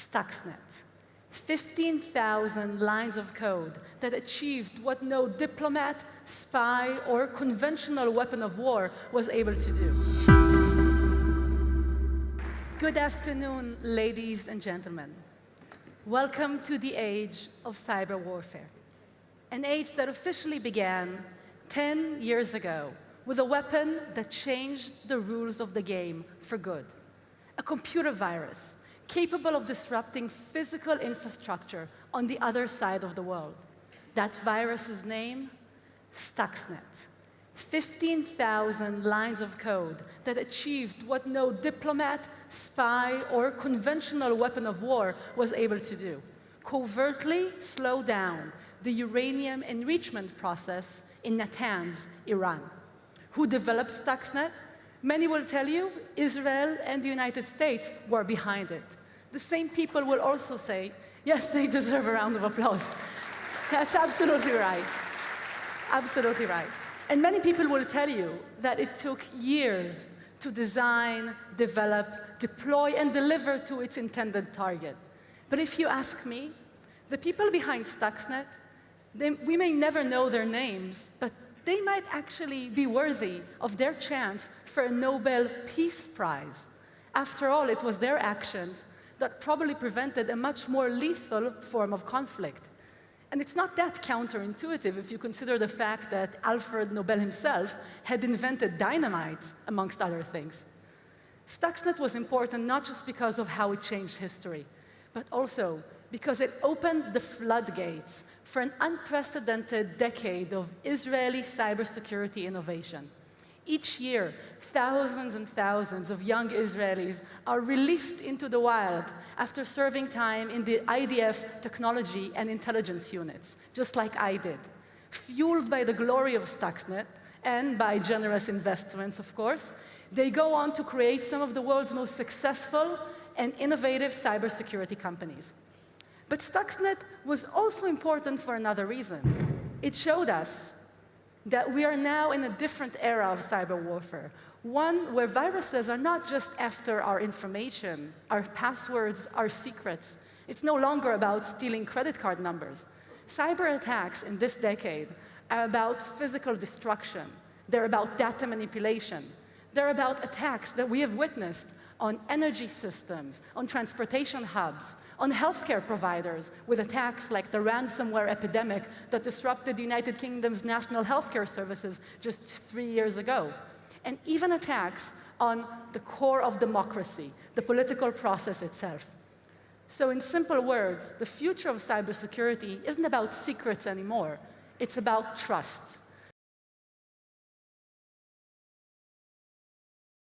Stuxnet. 15,000 lines of code that achieved what no diplomat, spy, or conventional weapon of war was able to do. Good afternoon, ladies and gentlemen. Welcome to the age of cyber warfare, an age that officially began 10 years ago with a weapon that changed the rules of the game for good, a computer virus capable of disrupting physical infrastructure on the other side of the world. That virus's name? Stuxnet. 15,000 lines of code that achieved what no diplomat, spy, or conventional weapon of war was able to do: covertly slow down the uranium enrichment process in Natanz, Iran. Who developed Stuxnet? Many will tell you Israel and the United States were behind it. The same people will also say, yes, they deserve a round of applause. That's absolutely right. Absolutely right. And many people will tell you that it took years to design, develop, deploy, and deliver to its intended target. But if you ask me, the people behind Stuxnet, we may never know their names, but they might actually be worthy of their chance for a Nobel Peace Prize. After all, it was their actions that probably prevented a much more lethal form of conflict. And it's not that counterintuitive if you consider the fact that Alfred Nobel himself had invented dynamite, amongst other things. Stuxnet was important not just because of how it changed history, but also because it opened the floodgates for an unprecedented decade of Israeli cybersecurity innovation. Each year, thousands and thousands of young Israelis are released into the wild after serving time in the IDF technology and intelligence units, just like I did. Fueled by the glory of Stuxnet, and by generous investments, of course, they go on to create some of the world's most successful and innovative cybersecurity companies. But Stuxnet was also important for another reason. It showed us that we are now in a different era of cyber warfare, one where viruses are not just after our information, our passwords, our secrets. It's no longer about stealing credit card numbers. Cyber attacks in this decade are about physical destruction. They're about data manipulation. They're about attacks that we have witnessed on energy systems, on transportation hubs, on healthcare providers, with attacks like the ransomware epidemic that disrupted the United Kingdom's national healthcare services just 3 years ago. And even attacks on the core of democracy, the political process itself. So in simple words, the future of cybersecurity isn't about secrets anymore. It's about trust.